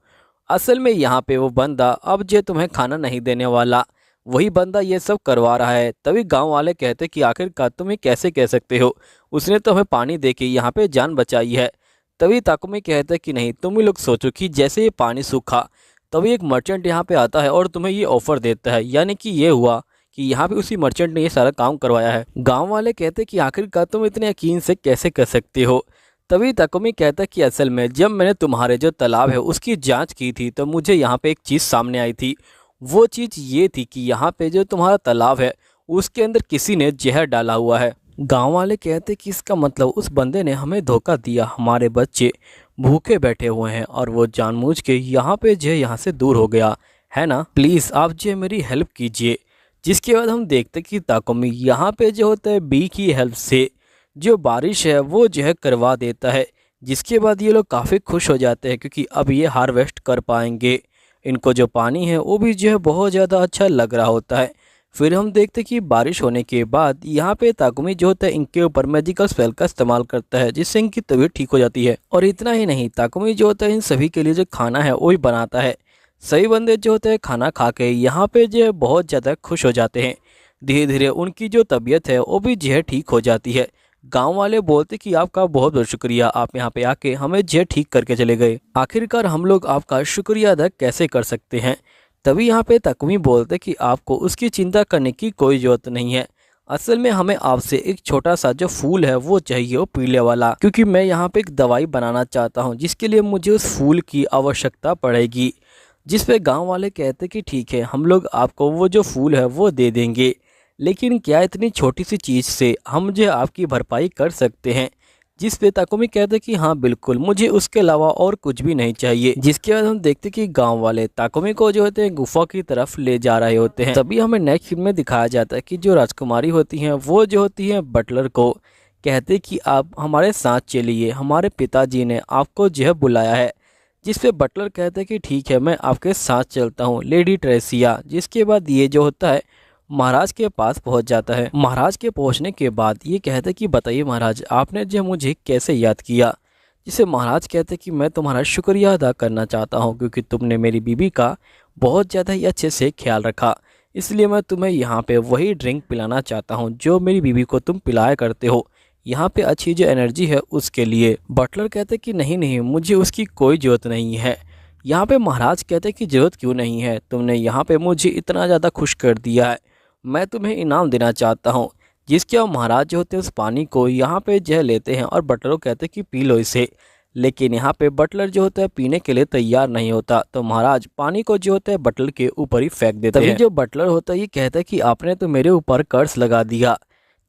असल में यहाँ पे वो बंदा अब जो तुम्हें खाना नहीं देने वाला, वही बंदा ये सब करवा रहा है। तभी गांव वाले कहते कि आखिरकार तुम ये कैसे कह सकते हो, उसने तो हमें पानी दे के यहाँ पे जान बचाई है। तभी ताकुमी कहता है कि नहीं, तुम ही लोग सोचो कि जैसे ये पानी सूखा तभी एक मर्चेंट यहाँ पे आता है और तुम्हें ये ऑफर देता है, यानी कि ये हुआ कि यहाँ पे उसी मर्चेंट ने ये सारा काम करवाया है। गांव वाले कहते कि आखिरकार तुम इतने यकीन से कैसे कर सकते हो। तभी ताकुमी कहता कि असल में जब मैंने तुम्हारे जो तालाब है उसकी जांच की थी तो मुझे यहाँ पे एक चीज़ सामने आई थी। वो चीज़ ये थी कि यहाँ पे जो तुम्हारा तालाब है उसके अंदर किसी ने जहर डाला हुआ है। गांव वाले कहते कि इसका मतलब उस बंदे ने हमें धोखा दिया, हमारे बच्चे भूखे बैठे हुए हैं और वो जानबूझ के यहाँ पे जो यहाँ से दूर हो गया है ना। प्लीज़ आप जो मेरी हेल्प कीजिए। जिसके बाद हम देखते हैं कि ताकुमी यहाँ पे जो होता है बी की हेल्प से जो बारिश है वो जो है करवा देता है। जिसके बाद ये लोग काफ़ी खुश हो जाते हैं क्योंकि अब ये हार्वेस्ट कर पाएंगे। इनको जो पानी है वो भी जो है बहुत ज़्यादा अच्छा लग रहा होता है। फिर हम देखते हैं कि बारिश होने के बाद यहाँ पे ताकुमी जो होता है इनके ऊपर मैजिकल स्पेल का इस्तेमाल करता है जिससे इनकी तबीयत ठीक हो जाती है। और इतना ही नहीं, ताकुमी जो होता है इन सभी के लिए जो खाना है वो भी बनाता है। सभी बंदे जो होते हैं खाना खा के यहाँ पे जो है बहुत ज़्यादा खुश हो जाते हैं। धीरे धीरे उनकी जो तबीयत है वो भी जो है ठीक हो जाती है। गांव वाले बोलते कि आपका बहुत बहुत शुक्रिया, आप यहाँ पे आके हमें जो है ठीक करके चले गए। आखिरकार हम लोग आपका शुक्रिया अदा कैसे कर सकते हैं। तभी यहाँ पे ताकुमी बोलते कि आपको उसकी चिंता करने की कोई ज़रूरत नहीं है। असल में हमें आपसे एक छोटा सा जो फूल है वो चाहिए, वो पीले वाला, क्योंकि मैं यहाँ पे एक दवाई बनाना चाहता हूँ जिसके लिए मुझे उस फूल की आवश्यकता पड़ेगी। जिस पे गांव वाले कहते कि ठीक है, हम लोग आपको वो जो फूल है वो दे देंगे, लेकिन क्या इतनी छोटी सी चीज़ से हम जो आपकी भरपाई कर सकते हैं। जिस पे ताकुमी कहते कि हाँ बिल्कुल, मुझे उसके अलावा और कुछ भी नहीं चाहिए। जिसके बाद हम देखते कि गांव वाले ताकुमी को जो होते हैं गुफा की तरफ ले जा रहे होते हैं। तभी हमें नेक्स्ट फिल्म में दिखाया जाता है कि जो राजकुमारी होती हैं वो जो होती हैं बटलर को कहते कि आप हमारे साथ चलिए, हमारे पिताजी ने आपको जो है बुलाया है। जिस पे बटलर कहते हैं कि ठीक है, मैं आपके साथ चलता हूँ लेडी ट्रेसिया। जिसके बाद ये जो होता है महाराज के पास पहुंच जाता है। महाराज के पहुंचने के बाद ये कहते कि बताइए महाराज, आपने जो मुझे कैसे याद किया। जिसे महाराज कहते कि मैं तुम्हारा शुक्रिया अदा करना चाहता हूं क्योंकि तुमने मेरी बीबी का बहुत ज़्यादा ही अच्छे से ख्याल रखा, इसलिए मैं तुम्हें यहाँ पे वही ड्रिंक पिलाना चाहता हूँ जो मेरी बीबी को तुम पिलाया करते हो। यहाँ पे अच्छी जो एनर्जी है उसके लिए। बटलर कहते कि नहीं नहीं, मुझे उसकी कोई ज़रूरत नहीं है। यहाँ पे महाराज कहते कि ज़रूरत क्यों नहीं है, तुमने यहाँ पे मुझे इतना ज़्यादा खुश कर दिया है, मैं तुम्हें इनाम देना चाहता हूँ। जिसके अब महाराज जो होते हैं उस पानी को यहाँ पे जह लेते हैं और बटलर को कहते हैं कि पी लो इसे। लेकिन यहाँ पे बटलर जो होता है पीने के लिए तैयार नहीं होता, तो महाराज पानी को जो होता है बटलर के ऊपर ही फेंक देते हैं। तभी जो बटलर होता है ये कहता है कि आपने तो मेरे ऊपर कर्ज लगा दिया।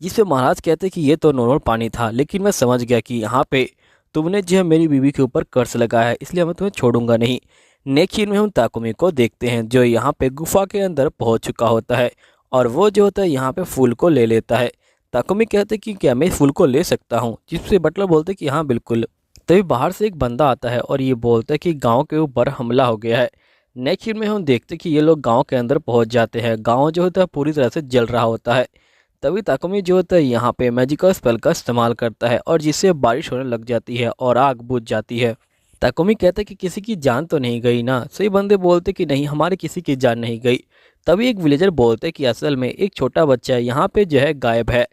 जिससे महाराज कहते हैं कि ये तो नॉर्मल पानी था, लेकिन मैं समझ गया कि यहाँ पे तुमने जो है मेरी बीवी के ऊपर कर्ज लगाया है, इसलिए मैं तुम्हें छोड़ूंगा नहीं। नेक्स्ट सीन में हम ताकुमी को देखते हैं जो यहाँ पे गुफा के अंदर पहुँच चुका होता है और वो जो होता है यहाँ पे फूल को ले लेता है। ताकुमी कहते कि क्या मैं फूल को ले सकता हूँ, जिससे बटलर बोलते कि हाँ बिल्कुल। तभी बाहर से एक बंदा आता है और ये बोलता है कि गांव के ऊपर हमला हो गया है। नेक्स्ट सीन में हम देखते कि ये लोग गांव के अंदर पहुंच जाते हैं। गांव जो होता है पूरी तरह से जल रहा होता है। तभी ताकुमी जो होता है यहाँ पे मैजिकल स्पेल का इस्तेमाल करता है और जिससे बारिश होने लग जाती है और आग बुझ जाती है। ताकुमी कहते कि किसी की जान तो नहीं गई ना। सही बंदे बोलते कि नहीं, हमारे किसी की जान नहीं गई। तभी एक विलेजर बोलते कि असल में एक छोटा बच्चा यहाँ पे जो है गायब है।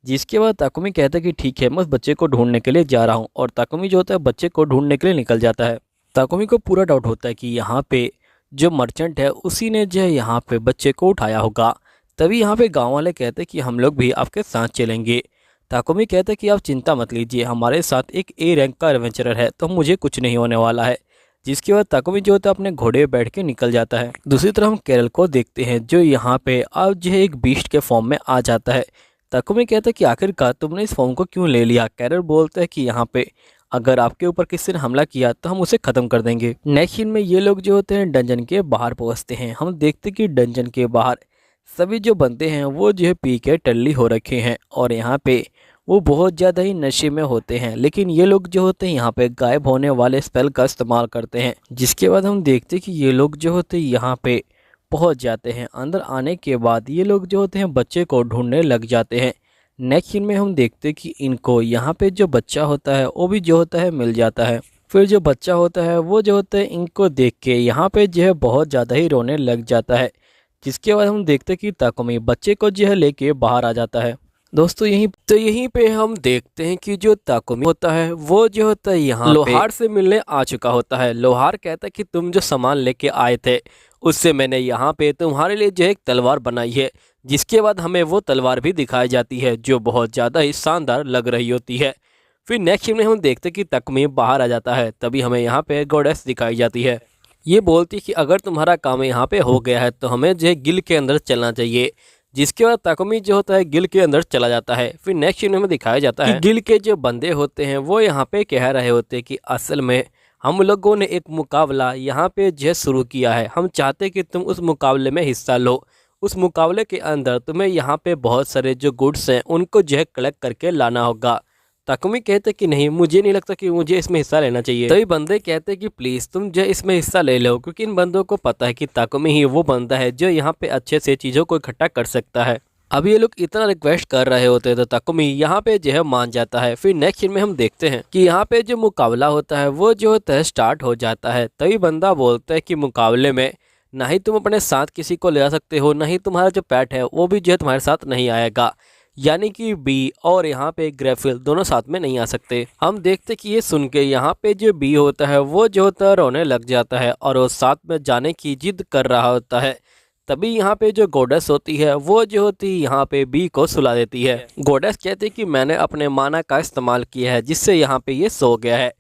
जिसके बाद ताकुमी कहता है कि ठीक है, मैं उस बच्चे को ढूंढने के लिए जा रहा हूँ। और ताकुमी जो होता है बच्चे को ढूंढने के लिए निकल जाता है। ताकुमी को पूरा डाउट होता है कि यहाँ पे जो मर्चेंट है उसी ने जो है यहाँ पे बच्चे को उठाया होगा। तभी यहाँ पे गाँव वाले कहते कि हम लोग भी आपके साथ चलेंगे। ताकुमी कहते कि आप चिंता मत लीजिए, हमारे साथ एक ए रैंक का एडवेंचरर है तो मुझे कुछ नहीं होने वाला है। जिसके बाद ताकुमी जो होता है अपने घोड़े पे बैठ के निकल जाता है। दूसरी तरफ हम कैरल को देखते हैं जो यहाँ पे अब जो है एक बीस्ट के फॉर्म में आ जाता है। ताकुमी कहता है कि आखिरकार तुमने इस फॉर्म को क्यों ले लिया। कैरल बोलता है कि यहाँ पे अगर आपके ऊपर किसी ने हमला किया तो हम उसे खत्म कर देंगे। नेक्स्ट सीन में ये लोग जो होते हैं डंजन के बाहर पहुँचते हैं। हम देखते कि डंजन के बाहर सभी जो बंदे हैं वो जो है पी के टल्ली हो रखे हैं और यहाँ पे वो बहुत ज़्यादा ही नशे में होते हैं। लेकिन ये लोग जो होते हैं यहाँ पे गायब होने वाले स्पेल का इस्तेमाल करते हैं। जिसके बाद हम देखते हैं कि ये लोग जो होते हैं यहाँ पे पहुँच जाते हैं। अंदर आने के बाद ये लोग जो होते हैं बच्चे को ढूंढने लग जाते हैं। नेक्स्ट सीन में हम देखते हैं कि इनको यहाँ पे जो बच्चा होता है वो भी जो होता है मिल जाता है। फिर जो बच्चा होता है वो जो होता है इनको देख के यहाँ पे जो है बहुत ज़्यादा ही रोने लग जाता है। जिसके बाद हम देखते हैं कि ताकुमी बच्चे को जो है लेके बाहर आ जाता है। दोस्तों यहीं पे हम देखते हैं कि जो ताकुमी होता है वो जो होता है यहाँ लोहार से मिलने आ चुका होता है। लोहार कहता है कि तुम जो सामान लेके आए थे उससे मैंने यहाँ पे तुम्हारे लिए जो एक तलवार बनाई है। जिसके बाद हमें वो तलवार भी दिखाई जाती है जो बहुत ज़्यादा ही शानदार लग रही होती है। फिर नेक्स्ट सीन में हम देखते हैं कि ताकुमी बाहर आ जाता है। तभी हमें यहाँ पे गॉडेस दिखाई जाती है। ये बोलती है कि अगर तुम्हारा काम यहाँ पे हो गया है तो हमें जो है गिल के अंदर चलना चाहिए। जिसके बाद ताकुमी जो होता है गिल के अंदर चला जाता है। फिर नेक्स्ट सीन में दिखाया जाता है कि गिल के जो बंदे होते हैं वो यहाँ पे कह रहे होते हैं कि असल में हम लोगों ने एक मुकाबला यहाँ पे जो शुरू किया है, हम चाहते कि तुम उस मुकाबले में हिस्सा लो। उस मुकाबले के अंदर तुम्हें यहाँ पे बहुत सारे जो गुड्स हैं उनको जो है कलेक्ट करके लाना होगा। ताकुमी कहते कि नहीं, मुझे नहीं लगता कि मुझे इसमें हिस्सा लेना चाहिए। तभी बंदे कहते कि प्लीज़ तुम जो इसमें हिस्सा ले लो, क्योंकि इन बंदों को पता है कि ताकुमी ही वो बंदा है जो यहाँ पे अच्छे से चीज़ों को इकट्ठा कर सकता है। अब ये लोग इतना रिक्वेस्ट कर रहे होते हैं तो ताकुमी यहाँ पे जो है मान जाता है। फिर नेक्स्ट सीन में हम देखते हैं कि यहाँ पे जो मुकाबला होता है वो जो होता है स्टार्ट हो जाता है। तभी बंदा बोलता है कि मुकाबले में ना ही तुम अपने साथ किसी को ले जा सकते हो, ना ही तुम्हारा जो पेट है वो भी जो है तुम्हारे साथ नहीं आएगा, यानी कि बी और यहाँ पे ग्रेफिल दोनों साथ में नहीं आ सकते। हम देखते कि ये सुन के यहाँ पे जो बी होता है वो जो होता है रोने लग जाता है और वो साथ में जाने की जिद कर रहा होता है। तभी यहाँ पे जो गोडेस होती है वो जो होती है यहाँ पे बी को सुला देती है। गोडेस कहती है कि मैंने अपने माना का इस्तेमाल किया है जिससे यहाँ पे ये सो गया है।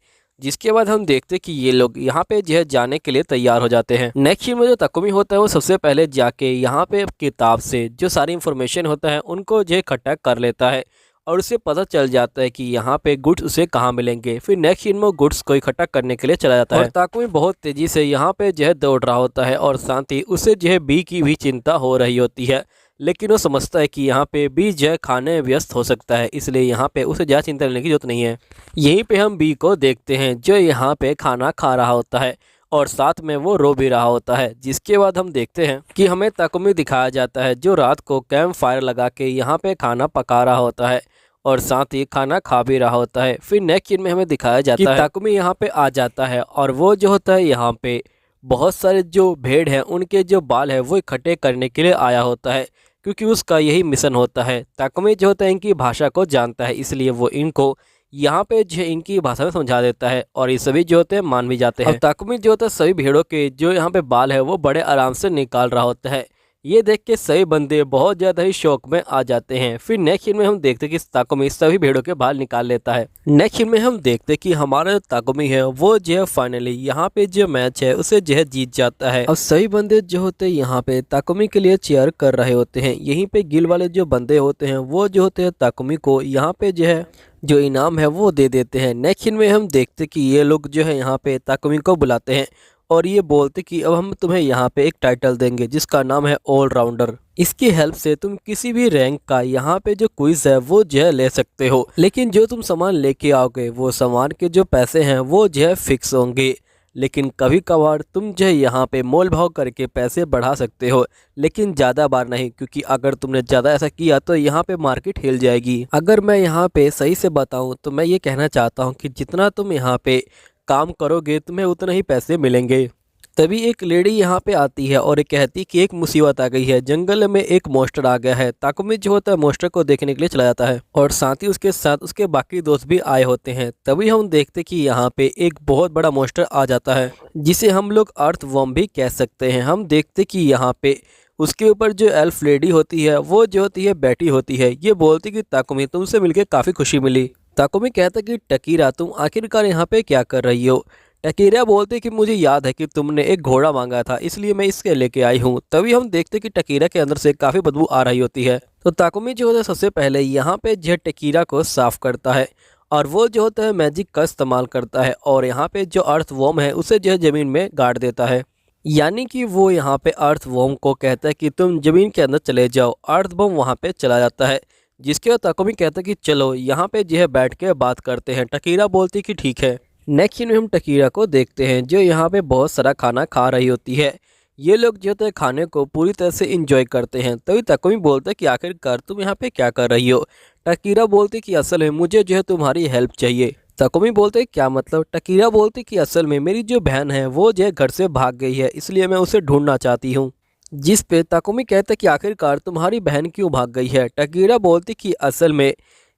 जिसके बाद हम देखते कि ये लोग यहाँ पे जो है जाने के लिए तैयार हो जाते हैं। नेक्स्ट सीन में जो ताकुमी होता है वो सबसे पहले जाके यहाँ पे किताब से जो सारी इन्फॉर्मेशन होता है उनको जो है इकट्ठा कर लेता है और उसे पता चल जाता है कि यहाँ पे गुड्स उसे कहाँ मिलेंगे। फिर नेक्स्ट सीन में गुड्स को इकट्ठा करने के लिए चला जाता है। ताकुमी बहुत तेजी से यहाँ पे जो है दौड़ रहा होता है और साथ ही उसे जो है बी की भी चिंता हो रही होती है, लेकिन वो समझता है कि यहाँ पे बी जो है खाने व्यस्त हो सकता है, इसलिए यहाँ पे उसे ज़्यादा चिंता लेने की जरूरत नहीं है। यहीं पे हम बी को देखते हैं जो यहाँ पे खाना खा रहा होता है और साथ में वो रो भी रहा होता है। जिसके बाद हम देखते हैं कि हमें ताकुमी दिखाया जाता है जो रात को कैंप फायर लगा के यहाँ पे खाना पका रहा होता है और साथ ही खाना खा भी रहा होता है। फिर नेक्स्ट सीन में हमें दिखाया जाता है ताकुमी यहाँ पे आ जाता है और वो जो होता है यहाँ पे बहुत सारे जो भेड़ हैं उनके जो बाल है वो इकट्ठे करने के लिए आया होता है, क्योंकि उसका यही मिशन होता है। ताकुमी जो होता है इनकी भाषा को जानता है, इसलिए वो इनको यहाँ पे जो इनकी भाषा में समझा देता है और ये सभी जो होते हैं मान भी जाते हैं। ताकुमी जो होता है सभी भेड़ों के जो यहाँ पे बाल है वो बड़े आराम से निकाल रहा होता है। ये देख के सभी बंदे बहुत ज़्यादा ही शौक में आ जाते हैं। फिर नेक्स्ट सीन में हम देखते हैं कि ताकुमी सभी भेड़ों के बाल निकाल लेता है। नेक्स्ट सीन में हम देखते हैं कि हमारा ताकुमी है वो जो है फाइनली यहाँ पे जो मैच है उसे जो है जीत जाता है। अब सभी बंदे जो होते हैं यहाँ पे ताकुमी के लिए चीयर कर रहे होते हैं। यहीं पे गिल वाले जो बंदे होते हैं वो जो होते हैं ताकुमी को यहाँ पे जो है जो इनाम है वो दे देते हैं। नेक्स्ट सीन में हम देखते कि ये लोग जो है यहाँ पे ताकुमी को बुलाते हैं और ये बोलते कि अब हम तुम्हें यहाँ पे एक टाइटल देंगे जिसका नाम है ऑलराउंडर। इसकी हेल्प से तुम किसी भी रैंक का यहाँ पे जो क्विज है वो जो है ले सकते हो, लेकिन जो तुम सामान लेके आओगे वो सामान के जो पैसे हैं वो जो है फिक्स होंगे। लेकिन कभी कभार तुम जो है यहाँ पे मोल भाव करके पैसे बढ़ा सकते हो, लेकिन ज़्यादा बार नहीं, क्योंकि अगर तुमने ज़्यादा ऐसा किया तो यहाँ पे मार्केट हिल जाएगी। अगर मैं यहाँ पे सही से बताऊँ तो मैं ये कहना चाहता हूँ कि जितना तुम यहाँ पे काम करोगे तुम्हें उतने ही पैसे मिलेंगे। तभी एक लेडी यहाँ पे आती है और कहती कि एक मुसीबत आ गई है, जंगल में एक मोस्टर आ गया है। ताकुमी जो होता है मोस्टर को देखने के लिए चला जाता है और साथ ही उसके साथ उसके बाकी दोस्त भी आए होते हैं। तभी हम देखते कि यहाँ पे एक बहुत बड़ा मोस्टर आ जाता है जिसे हम लोग अर्थ वर्म भी कह सकते हैं। हम देखते कि यहाँ पे उसके ऊपर जो एल्फ लेडी होती है वो जो होती है बैठी होती है। ये बोलती कि ताकुमी तुमसे मिलकर काफ़ी खुशी मिली। ताकुमी कहता कि टकीरा तुम आखिरकार यहाँ पे क्या कर रही हो। टकीरा बोलते कि मुझे याद है कि तुमने एक घोड़ा मांगा था, इसलिए मैं इसके लेके आई हूँ। तभी हम देखते कि टकीरा के अंदर से काफ़ी बदबू आ रही होती है। तो ताकुमी जो होता है सबसे पहले यहाँ पे जो टकीरा को साफ करता है और वो जो होता है मैजिक का इस्तेमाल करता है और यहाँ पे जो अर्थ वॉर्म है उसे जो है ज़मीन में गाड़ देता है। यानी कि वो यहाँ पे अर्थ वॉर्म को कहता है कि तुम ज़मीन के अंदर चले जाओ। अर्थ वॉर्म वहाँ पे चला जाता है, जिसके बाद ताकुमी कहता है कि चलो यहाँ पे जो है बैठ के बात करते हैं। टकीरा बोलती कि ठीक है। नेक्स्ट सीन में हम टकीरा को देखते हैं जो यहाँ पे बहुत सारा खाना खा रही होती है। ये लोग जो होते हैं खाने को पूरी तरह से इंजॉय करते हैं। तभी ताकुमी बोलता है कि आखिरकार तुम यहाँ पे क्या कर रही हो। टकीरा बोलती कि असल में मुझे जो है तुम्हारी हेल्प चाहिए। ताकुमी बोलते क्या मतलब। टकीरा बोलती कि असल में मेरी जो बहन है वो जो है घर से भाग गई है, इसलिए मैं उसे ढूंढना चाहती हूँ। जिस पे ताकुमी कहता कि आखिरकार तुम्हारी बहन क्यों भाग गई है। टकीरा बोलती कि असल में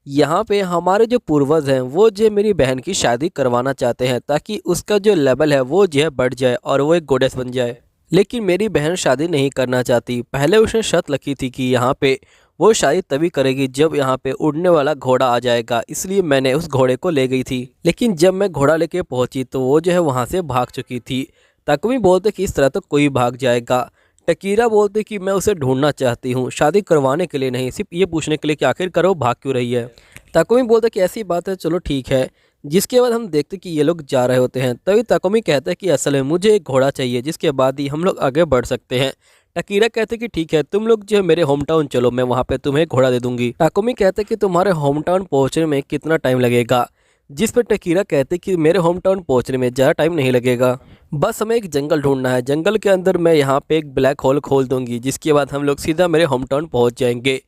यहाँ पे हमारे जो पूर्वज हैं वो जो मेरी बहन की शादी करवाना चाहते हैं ताकि उसका जो लेवल है वो जो है बढ़ जाए और वो एक गोडेस बन जाए। लेकिन मेरी बहन शादी नहीं करना चाहती। पहले उसने शर्त रखी थी कि यहाँ पे वो शादी तभी करेगी जब यहाँ पे उड़ने वाला घोड़ा आ जाएगा, इसलिए मैंने उस घोड़े को ले गई थी। लेकिन जब मैं घोड़ा लेके पहुँची तो वो जो है वहाँ से भाग चुकी थी। ताकुमी बोलते कि इस तरह तो कोई भाग जाएगा। टकीरा बोलते कि मैं उसे ढूंढना चाहती हूँ, शादी करवाने के लिए नहीं, सिर्फ ये पूछने के लिए कि आखिर करो भाग क्यों रही है। ताकुमी बोलता कि ऐसी बात है, चलो ठीक है। जिसके बाद हम देखते कि ये लोग जा रहे होते हैं। तभी ताकुमी कहता है कि असल में मुझे एक घोड़ा चाहिए, जिसके बाद ही हम लोग आगे बढ़ सकते हैं। टकीरा कहते कि ठीक है, तुम लोग जो है मेरे होम टाउन चलो, मैं वहाँ पे तुम्हें घोड़ा दे दूंगी। ताकुमी कहते कि तुम्हारे होम टाउन पहुँचने में कितना टाइम लगेगा, जिस पर टकीरा कहते कि मेरे होम टाउन पहुँचने में ज़्यादा टाइम नहीं लगेगा, बस हमें एक जंगल ढूंढना है, जंगल के अंदर मैं यहाँ पे एक ब्लैक होल खोल दूंगी, जिसके बाद हम लोग सीधा मेरे होम टाउन पहुँच जाएंगे।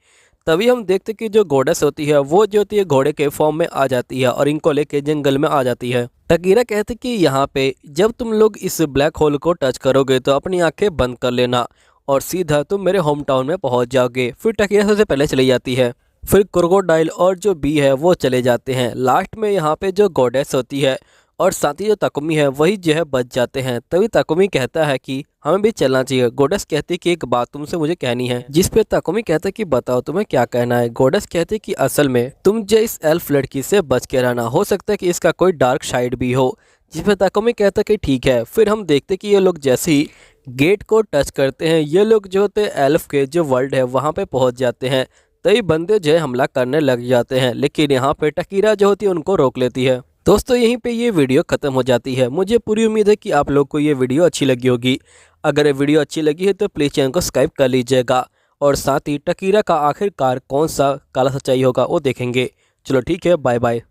तभी हम देखते कि जो गोडेस होती है वो जो होती है घोड़े के फॉर्म में आ जाती है और इनको लेके जंगल में आ जाती है। टकीरा कहते कि यहाँ पे जब तुम लोग इस ब्लैक होल को टच करोगे तो अपनी आंखें बंद कर लेना और सीधा तुम मेरे होम टाउन में पहुँच जाओगे। फिर टकीरा सबसे पहले चली जाती है, फिर क्रोकोडाइल और जो बी है वो चले जाते हैं। लास्ट में यहाँ पे जो गॉडेस होती है और साथ ही जो ताकुमी है वही जो है बच जाते हैं। तभी ताकुमी कहता है कि हमें भी चलना चाहिए। गोडेस कहती कि एक बात तुमसे मुझे कहनी है, जिस पे ताकुमी कहता कि बताओ तुम्हें क्या कहना है। गोडेस कहती कि असल में तुम जो इस एल्फ लड़की से बच के रहना, हो सकता है कि इसका कोई डार्क साइड भी हो। जिस पे ताकुमी कहता कि ठीक है। फिर हम देखते कि ये लोग जैसे ही गेट को टच करते हैं, ये लोग जो होते एल्फ के जो वर्ल्ड है वहाँ पे पहुँच जाते हैं। तभी बंदे जो है हमला करने लग जाते हैं, लेकिन यहाँ पे टकीरा जो होती है उनको रोक लेती है। दोस्तों यहीं पे ये वीडियो ख़त्म हो जाती है। मुझे पूरी उम्मीद है कि आप लोग को ये वीडियो अच्छी लगी होगी। अगर ये वीडियो अच्छी लगी है तो प्लीज़ चैनल को सब्सक्राइब कर लीजिएगा और साथ ही टकीरा का आखिरकार कौन सा काला सच्चाई होगा वो देखेंगे। चलो ठीक है, बाय बाय।